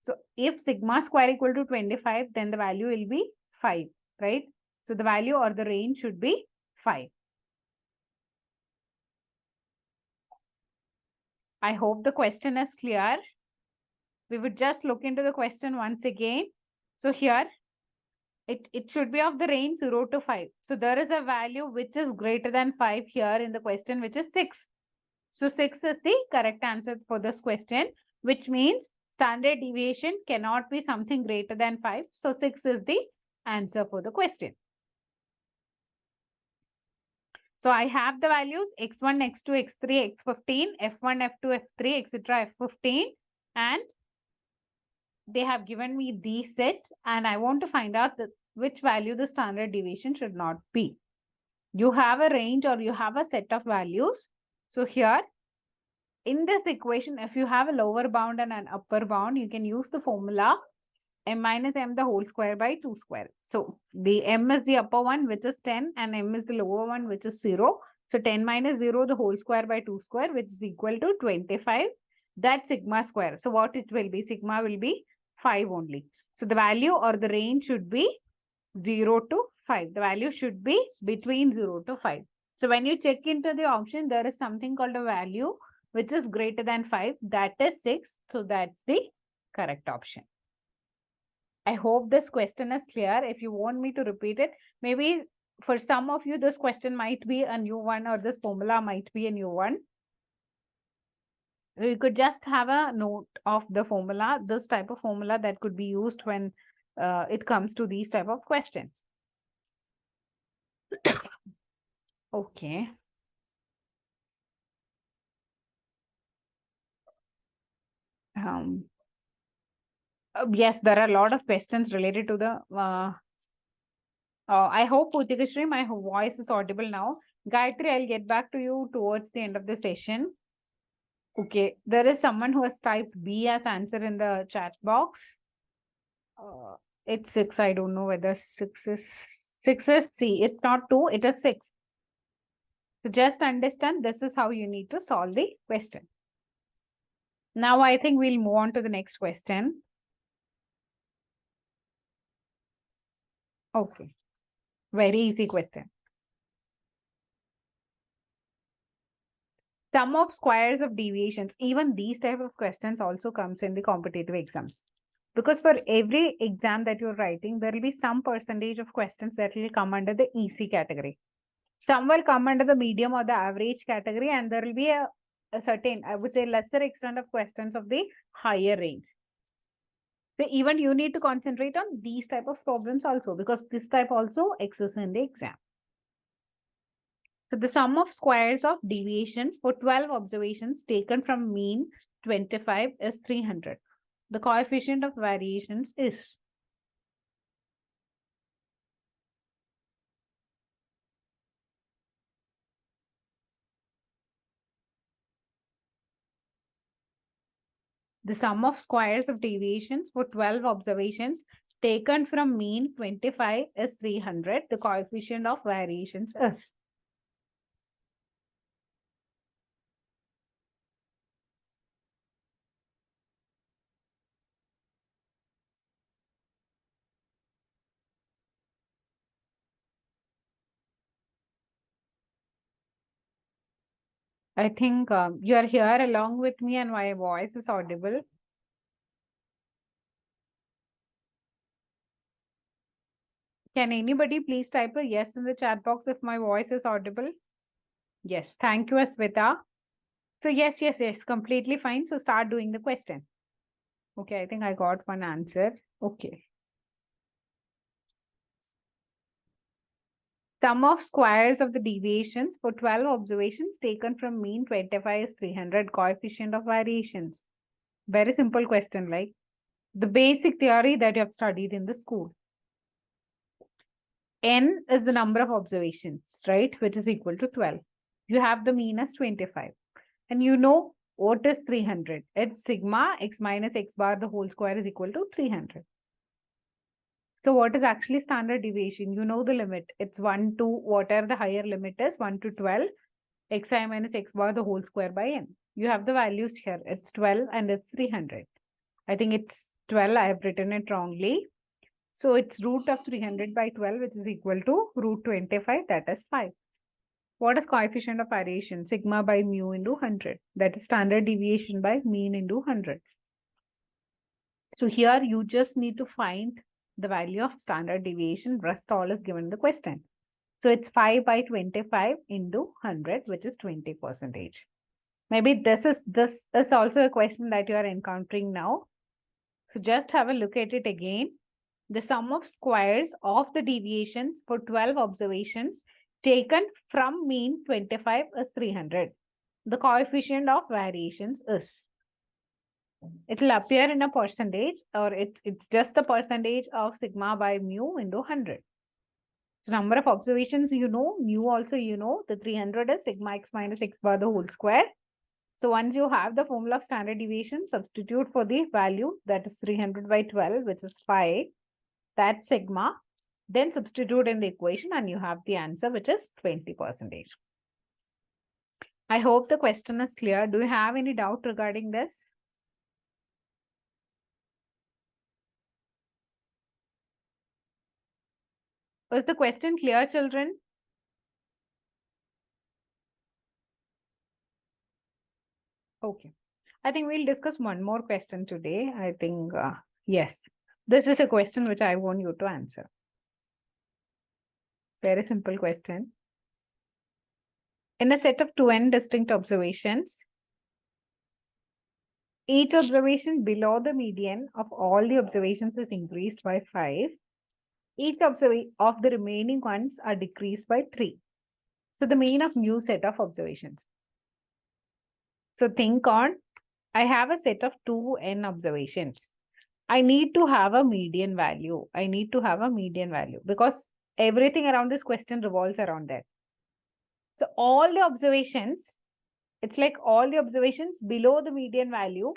So if sigma square equal to 25, then the value will be 5, right? So the value or the range should be 5. I hope the question is clear. We would just look into the question once again. So here, it should be of the range 0 to 5. So there is a value which is greater than 5 here in the question, which is 6. So 6 is the correct answer for this question, which means standard deviation cannot be something greater than 5. So 6 is the answer for the question. So I have the values x1, x2, x3, x15, f1, f2, f3, etc. f15, and they have given me the set, and I want to find out which value the standard deviation should not be. You have a range or you have a set of values. So here, in this equation, if you have a lower bound and an upper bound, you can use the formula m minus m the whole square by 2 square. So the m is the upper one, which is 10, and m is the lower one, which is 0. So 10 minus 0 the whole square by 2 square, which is equal to 25. That's sigma square. So what it will be? Sigma will be 5 only. So the value or the range should be 0 to 5. The value should be between 0 to 5. So when you check into the option, there is something called a value which is greater than 5. That is 6. So that's the correct option. I hope this question is clear. If you want me to repeat it, maybe for some of you, this question might be a new one or this formula might be a new one. You could just have a note of the formula, this type of formula that could be used when it comes to these type of questions. Okay. Yes, there are a lot of questions related to the I hope, Putikashri, my voice is audible now. Gayatri, I'll get back to you towards the end of the session. Okay, there is someone who has typed B as answer in the chat box. It's 6. I don't know whether 6 is C. It's not 2, it is 6. So just understand this is how you need to solve the question. Now I think we'll move on to the next question. Okay, very easy question. Sum of squares of deviations, even these type of questions also comes in the competitive exams. Because for every exam that you're writing, there will be some percentage of questions that will come under the EC category. Some will come under the medium or the average category, and there will be a certain, I would say, lesser extent of questions of the higher range. So even you need to concentrate on these type of problems also, because this type also exists in the exam. So the sum of squares of deviations for 12 observations taken from mean 25 is 300. The coefficient of variations is. The sum of squares of deviations for 12 observations taken from mean 25 is 300. The coefficient of variations is. I think you are here along with me and my voice is audible. Can anybody please type a yes in the chat box if my voice is audible? Yes, thank you, Asvita. So yes, completely fine. So start doing the question. Okay, I think I got one answer. Okay. Sum of squares of the deviations for 12 observations taken from mean 25 is 300. Coefficient of variations. Very simple question, like the basic theory that you have studied in the school. N is the number of observations, right? Which is equal to 12. You have the mean as 25. And you know what is 300? It's sigma x minus x bar the whole square is equal to 300. So what is actually standard deviation? You know the limit. It's 1 to whatever the higher limit is, 1 to 12, xi minus x bar the whole square by n. You have the values here. It's 12 and it's 300. I think it's 12. I have written it wrongly. So it's root of 300 by 12, which is equal to root 25, that is 5. What is coefficient of variation? Sigma by mu into 100. That is standard deviation by mean into 100. So here you just need to find the value of standard deviation. Rest all is given in the question. So it's 5 by 25 into 100, which is 20%. Maybe this is also a question that you are encountering now. So just have a look at it again. The sum of squares of the deviations for 12 observations taken from mean 25 is 300. The coefficient of variations is. It will appear in a percentage, or it's just the percentage of sigma by mu into 100. So number of observations, you know, mu also you know, the 300 is sigma x minus x bar the whole square. So once you have the formula of standard deviation, substitute for the value that is 300 by 12, which is 5. That's sigma. Then substitute in the equation and you have the answer, which is 20%. I hope the question is clear. Do you have any doubt regarding this? Was the question clear, children? Okay. I think we'll discuss one more question today. I think, yes, this is a question which I want you to answer. Very simple question. In a set of 2n distinct observations, each observation below the median of all the observations is increased by 5. Each of the remaining ones are decreased by 3. So the mean of new set of observations. So think on, I have a set of 2n observations. I need to have a median value. I need to have a median value because everything around this question revolves around that. So all the observations, it's like all the observations below the median value,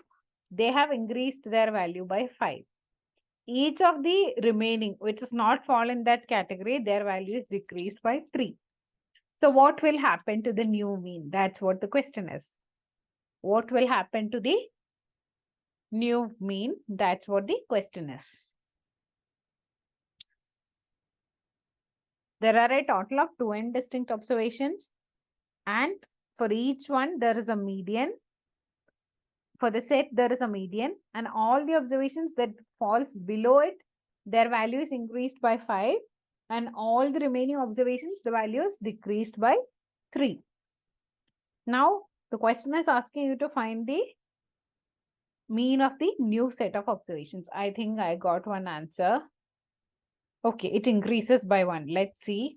they have increased their value by 5. Each of the remaining, which does not fall in that category, their value is decreased by 3. So what will happen to the new mean? That's what the question is. What will happen to the new mean? That's what the question is. There are a total of 2n distinct observations, and for each one there is a median. For the set there is a median, and all the observations that falls below it, their value is increased by 5, and all the remaining observations, the value is decreased by 3. Now the question is asking you to find the mean of the new set of observations. I think I got one answer. Okay, it increases by 1. Let's see.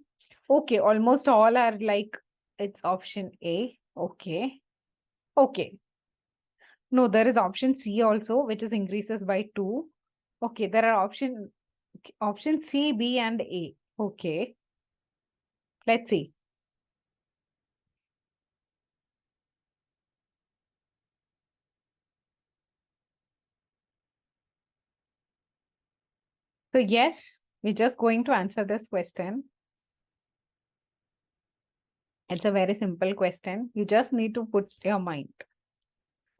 Okay, almost all are like, it's option A. Okay. Okay. No, there is option C also, which is increases by 2. Okay, there are option C, B, and A. Okay. Let's see. So yes, we're just going to answer this question. It's a very simple question. You just need to put your mind.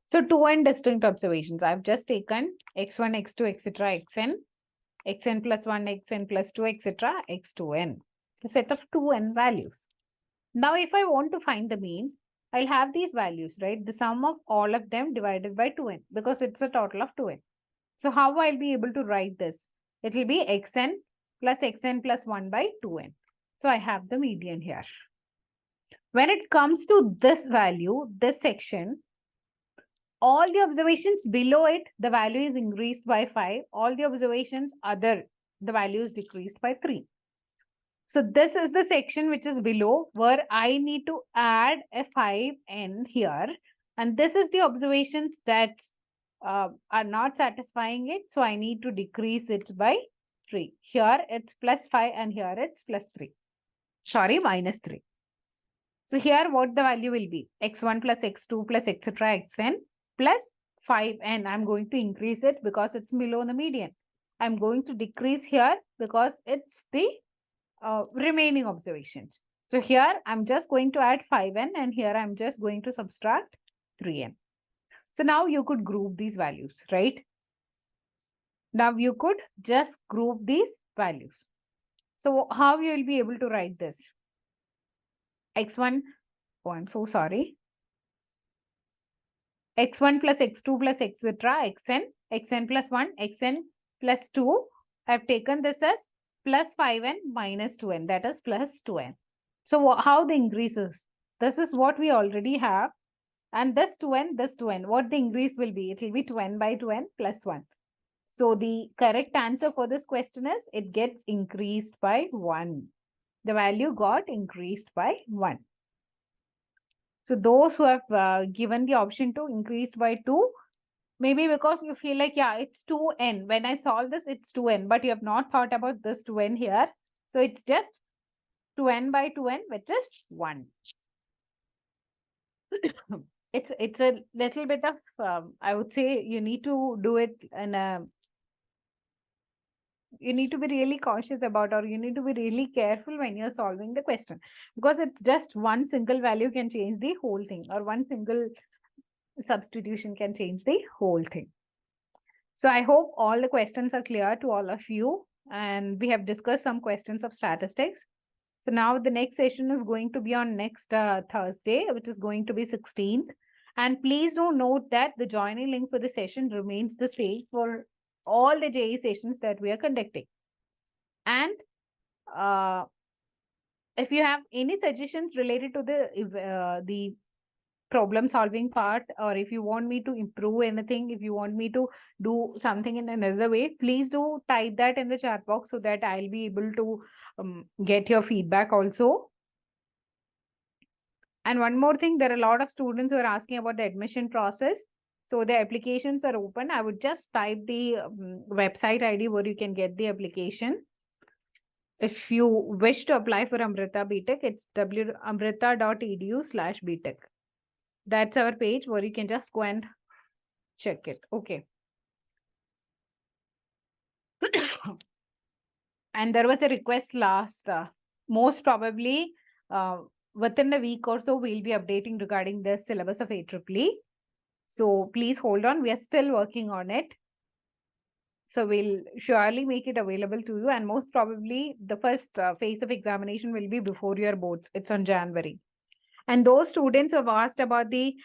So 2n distinct observations. I've just taken x1, x2, etc., xn plus 1, xn plus 2, etc., x2n. The set of 2n values. Now, if I want to find the mean, I'll have these values, right? The sum of all of them divided by 2n because it's a total of 2n. So how I'll be able to write this? It will be xn plus 1 by 2n. So I have the median here. When it comes to this value, this section, all the observations below it, the value is increased by 5. All the observations other, the value is decreased by 3. So this is the section which is below where I need to add a 5n here. And this is the observations that are not satisfying it. So I need to decrease it by 3. Here it's plus 5 and here it's plus 3. Sorry, minus 3. So here what the value will be? x1 plus x2 plus etc. xn plus 5n. I'm going to increase it because it's below the median. I'm going to decrease here because it's the remaining observations. So here I'm just going to add 5n and here I'm just going to subtract 3n. So now you could group these values, right? Now you could just group these values. So how you will be able to write this? x1, oh, I'm so sorry. x1 plus x2 plus etc. xn plus 1, xn plus 2. I've taken this as plus 5n minus 2n, that is plus 2n. So how the increases? This is what we already have. And this 2n, what the increase will be? It will be 2n by 2n plus 1. So the correct answer for this question is it gets increased by 1. The value got increased by 1. So those who have given the option to increased by 2, maybe because you feel like, yeah, it's 2n. When I solve this, it's 2n, but you have not thought about this 2n here. So it's just 2n by 2n, which is 1. It's a little bit of, I would say you need to do it in a, you need to be really cautious about, or you need to be really careful when you're solving the question, because it's just one single value can change the whole thing, or one single substitution can change the whole thing. So I hope all the questions are clear to all of you, and we have discussed some questions of statistics. So now the next session is going to be on next Thursday, which is going to be 16th. And please do note that the joining link for the session remains the same for all the JEE sessions that we are conducting. And if you have any suggestions related to the problem solving part, or if you want me to improve anything, if you want me to do something in another way, please do type that in the chat box so that I'll be able to get your feedback also. And one more thing, there are a lot of students who are asking about the admission process. So the applications are open. I would just type the website ID where you can get the application. If you wish to apply for Amrita BTech, it's amrita.edu/BTech. That's our page where you can just go and check it. Okay. And there was a request last, most probably within a week or so, we'll be updating regarding the syllabus of AEEE. So please hold on. We are still working on it. So we'll surely make it available to you. And most probably the first phase of examination will be before your boards. It's on January. And those students who have asked about the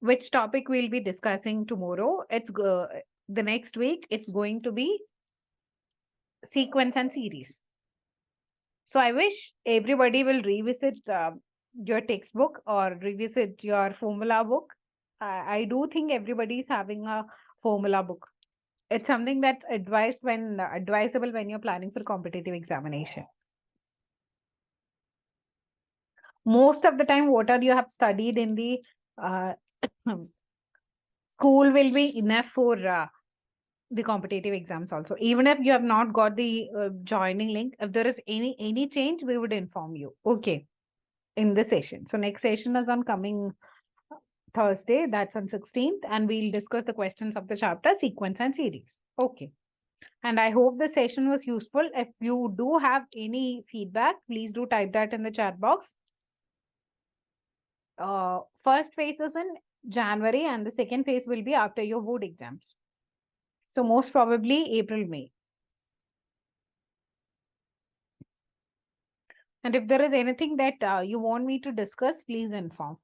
which topic we'll be discussing tomorrow, it's the next week, it's going to be sequence and series. So I wish everybody will revisit your textbook or revisit your formula book. I do think everybody is having a formula book. It's something that's advisable when you're planning for competitive examination. Most of the time, what you have studied in the school will be enough for the competitive exams also. Even if you have not got the joining link, if there is any change, we would inform you. Okay, in this session. So next session is on coming Thursday, that's on 16th, and we'll discuss the questions of the chapter, sequence and series. Okay. And I hope the session was useful. If you do have any feedback, please do type that in the chat box. First phase is in January and the second phase will be after your board exams. So most probably April, May. And if there is anything that you want me to discuss, please inform.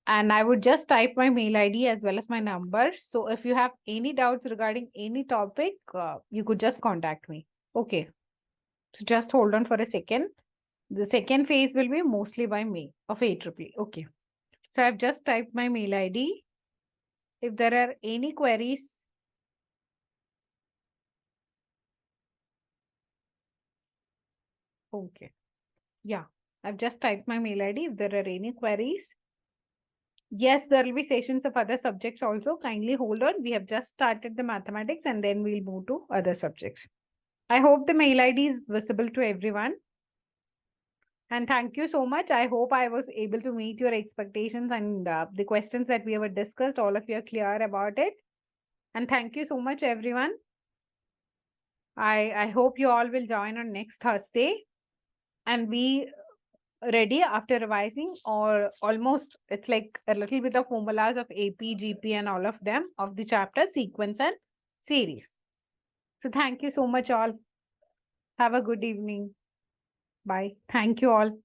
And I would just type my mail ID as well as my number. So if you have any doubts regarding any topic, you could just contact me. Okay. So just hold on for a second. The second phase will be mostly by May of AAA. Okay. So I've just typed my mail ID. If there are any queries, okay. Yeah, I've just typed my mail ID. If there are any queries, yes, there will be sessions of other subjects also. Kindly hold on. We have just started the mathematics and then we'll move to other subjects. I hope the mail ID is visible to everyone. And thank you so much. I hope I was able to meet your expectations and the questions that we have discussed. All of you are clear about it. And thank you so much, everyone. I hope you all will join on next Thursday and be ready after revising, or almost it's like a little bit of formulas of AP, GP and all of them of the chapter, sequence and series. So thank you so much all. Have a good evening. Bye. Thank you all.